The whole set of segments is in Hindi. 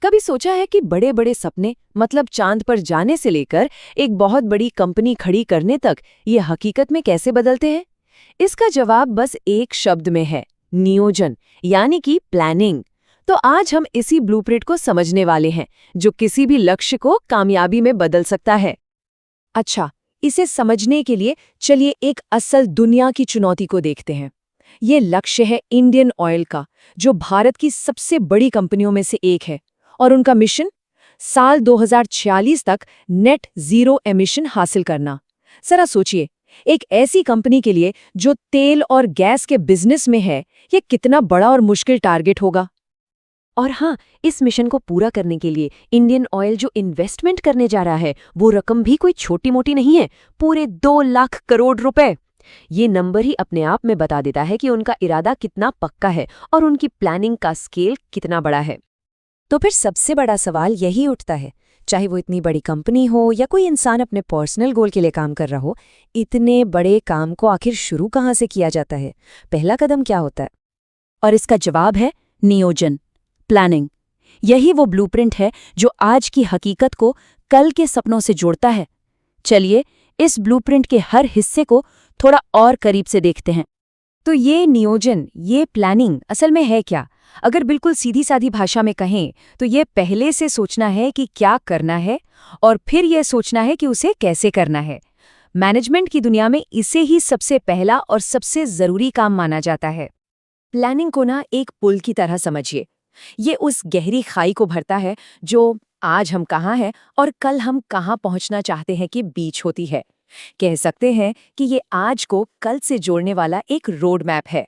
कभी सोचा है कि बड़े बड़े सपने मतलब चांद पर जाने से लेकर एक बहुत बड़ी कंपनी खड़ी करने तक ये हकीकत में कैसे बदलते हैं? इसका जवाब बस एक शब्द में है, नियोजन, यानी कि प्लानिंग। तो आज हम इसी ब्लूप्रिंट को समझने वाले हैं जो किसी भी लक्ष्य को कामयाबी में बदल सकता है। अच्छा, इसे समझने के लिए चलिए एक असल दुनिया की चुनौती को देखते हैं। ये लक्ष्य है इंडियन ऑयल का, जो भारत की सबसे बड़ी कंपनियों में से एक है। और उनका मिशन, साल 2046 तक नेट जीरो एमिशन हासिल करना। जरा सोचिए, एक ऐसी कंपनी के लिए जो तेल और गैस के बिजनेस में है, ये कितना बड़ा और मुश्किल टारगेट होगा। और हाँ, इस मिशन को पूरा करने के लिए इंडियन ऑयल जो इन्वेस्टमेंट करने जा रहा है वो रकम भी कोई छोटी मोटी नहीं है, पूरे 2 लाख करोड़ रुपए। ये नंबर ही अपने आप में बता देता है कि उनका इरादा कितना पक्का है और उनकी प्लानिंग का स्केल कितना बड़ा है। तो फिर सबसे बड़ा सवाल यही उठता है, चाहे वो इतनी बड़ी कंपनी हो या कोई इंसान अपने पर्सनल गोल के लिए काम कर रहा हो, इतने बड़े काम को आखिर शुरू कहाँ से किया जाता है? पहला कदम क्या होता है? और इसका जवाब है नियोजन, प्लानिंग। यही वो ब्लूप्रिंट है जो आज की हकीकत को कल के सपनों से जोड़ता है। चलिए इस ब्लूप्रिंट के हर हिस्से को थोड़ा और करीब से देखते हैं। तो ये नियोजन, ये प्लानिंग असल में है क्या? अगर बिल्कुल सीधी सादी भाषा में कहें तो ये पहले से सोचना है कि क्या करना है और फिर यह सोचना है कि उसे कैसे करना है। मैनेजमेंट की दुनिया में इसे ही सबसे पहला और सबसे जरूरी काम माना जाता है। प्लानिंग को ना एक पुल की तरह समझिए। ये उस गहरी खाई को भरता है जो आज हम कहाँ हैं और कल हम कहाँ पहुंचना चाहते हैं के बीच होती है। कह सकते हैं कि ये आज को कल से जोड़ने वाला एक रोड मैप है।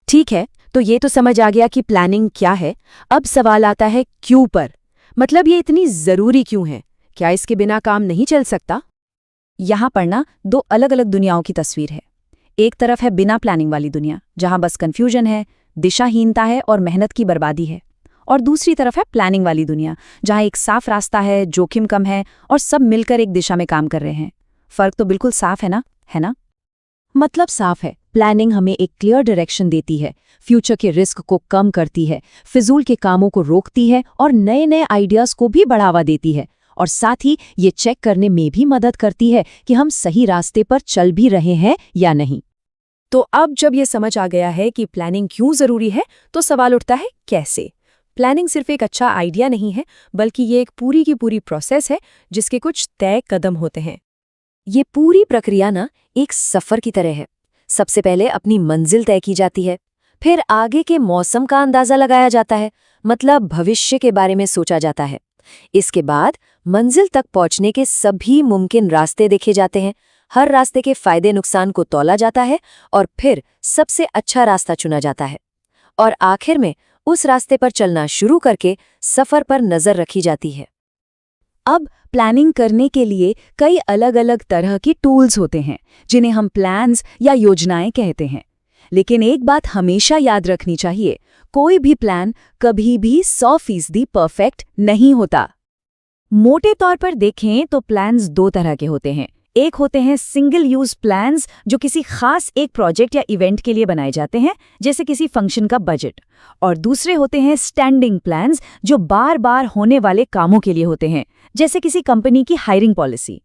ठीक है, तो ये तो समझ आ गया कि प्लानिंग क्या है। अब सवाल आता है क्यों पर। मतलब ये इतनी जरूरी क्यों है? क्या इसके बिना काम नहीं चल सकता? यहाँ पर ना 2 अलग-अलग दुनियाओं की तस्वीर है। एक तरफ है बिना प्लानिंग वाली दुनिया, जहाँ बस कन्फ्यूजन है, दिशाहीनता है और मेहनत की बर्बादी है। और दूसरी तरफ है प्लानिंग वाली दुनिया, जहाँ एक साफ रास्ता है, जोखिम कम है और सब मिलकर एक दिशा में काम कर रहे हैं। फर्क तो बिल्कुल साफ है ना? मतलब साफ है। प्लानिंग हमें एक क्लियर डायरेक्शन देती है, फ्यूचर के रिस्क को कम करती है, फिजूल के कामों को रोकती है और नए नए आइडियाज को भी बढ़ावा देती है। और साथ ही ये चेक करने में भी मदद करती है कि हम सही रास्ते पर चल भी रहे हैं या नहीं। तो अब जब ये समझ आ गया है कि प्लानिंग क्यों जरूरी है, तो सवाल उठता है कैसे। प्लानिंग सिर्फ एक अच्छा आइडिया नहीं है, बल्कि ये एक पूरी की पूरी प्रोसेस है जिसके कुछ तय कदम होते हैं। ये पूरी प्रक्रिया ना एक सफर की तरह है। सबसे पहले अपनी मंजिल तय की जाती है, फिर आगे के मौसम का अंदाजा लगाया जाता है, मतलब भविष्य के बारे में सोचा जाता है। इसके बाद मंजिल तक पहुंचने के सभी मुमकिन रास्ते देखे जाते हैं, हर रास्ते के फायदे नुकसान को तौला जाता है और फिर सबसे अच्छा रास्ता चुना जाता है। और आखिर में उस रास्ते पर चलना शुरू करके सफर पर नजर रखी जाती है। अब प्लानिंग करने के लिए कई अलग अलग तरह की टूल्स होते हैं, जिन्हें हम प्लान्स या योजनाएं कहते हैं। लेकिन एक बात हमेशा याद रखनी चाहिए, कोई भी प्लान कभी भी 100% परफेक्ट नहीं होता। मोटे तौर पर देखें तो प्लान्स 2 तरह के होते हैं। एक होते हैं सिंगल यूज प्लान्स, जो किसी खास एक प्रोजेक्ट या इवेंट के लिए बनाए जाते हैं, जैसे किसी फंक्शन का बजट। और दूसरे होते हैं स्टैंडिंग प्लान्स, जो बार बार होने वाले कामों के लिए होते हैं, जैसे किसी कंपनी की हायरिंग पॉलिसी।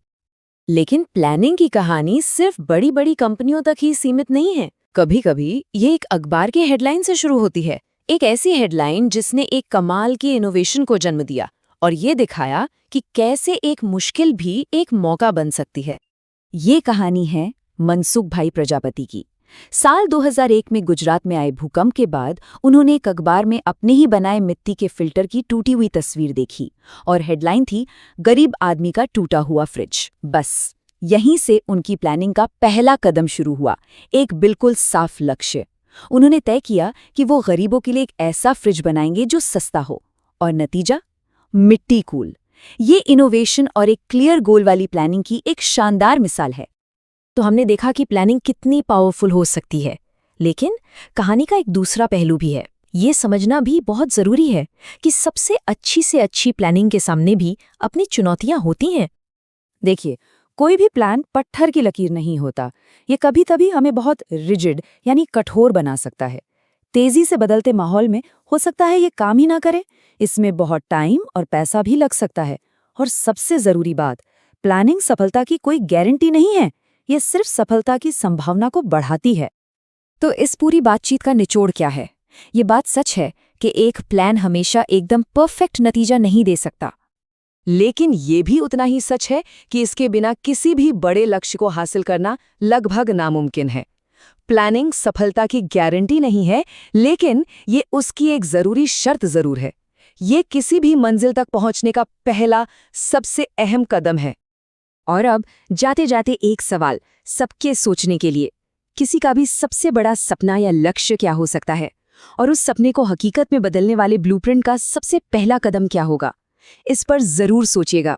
लेकिन प्लानिंग की कहानी सिर्फ बड़ी बड़ी कंपनियों तक ही सीमित नहीं है। कभी कभी ये एक अखबार की हेडलाइन से शुरू होती है, एक ऐसी हेडलाइन जिसने एक कमाल की इनोवेशन को जन्म दिया और ये दिखाया कि कैसे एक मुश्किल भी एक मौका बन सकती है। ये कहानी है मनसुख भाई प्रजापति की। साल 2001 में गुजरात में आए भूकंप के बाद उन्होंने एक अखबार में अपने ही बनाए मिट्टी के फिल्टर की टूटी हुई तस्वीर देखी और हेडलाइन थी, गरीब आदमी का टूटा हुआ फ्रिज। बस यहीं से उनकी प्लानिंग का पहला कदम शुरू हुआ, एक बिल्कुल साफ लक्ष्य। उन्होंने तय किया कि वो गरीबों के लिए एक ऐसा फ्रिज बनाएंगे जो सस्ता हो, और नतीजा मिट्टी कूल। ये इनोवेशन और एक क्लियर गोल वाली प्लानिंग की एक शानदार मिसाल है। तो हमने देखा कि प्लानिंग कितनी पावरफुल हो सकती है, लेकिन कहानी का एक दूसरा पहलू भी है। ये समझना भी बहुत जरूरी है कि सबसे अच्छी से अच्छी प्लानिंग के सामने भी अपनी चुनौतियां होती हैं। देखिए, कोई भी प्लान पत्थर की लकीर नहीं होता। ये कभी कभी हमें बहुत रिजिड यानी कठोर बना सकता है। तेजी से बदलते माहौल में हो सकता है ये काम ही ना करे, इसमें बहुत टाइम और पैसा भी लग सकता है। और सबसे ज़रूरी बात, प्लानिंग सफलता की कोई गारंटी नहीं है, ये सिर्फ सफलता की संभावना को बढ़ाती है। तो इस पूरी बातचीत का निचोड़ क्या है? ये बात सच है कि एक प्लान हमेशा एकदम परफेक्ट नतीजा नहीं दे सकता, लेकिन ये भी उतना ही सच है कि इसके बिना किसी भी बड़े लक्ष्य को हासिल करना लगभग नामुमकिन है। प्लानिंग सफलता की गारंटी नहीं है, लेकिन ये उसकी एक ज़रूरी शर्त ज़रूर है। ये किसी भी मंजिल तक पहुंचने का पहला, सबसे अहम कदम है। और अब जाते जाते एक सवाल सबके सोचने के लिए, किसी का भी सबसे बड़ा सपना या लक्ष्य क्या हो सकता है? और उस सपने को हकीकत में बदलने वाले ब्लूप्रिंट का सबसे पहला कदम क्या होगा? इस पर जरूर सोचिएगा।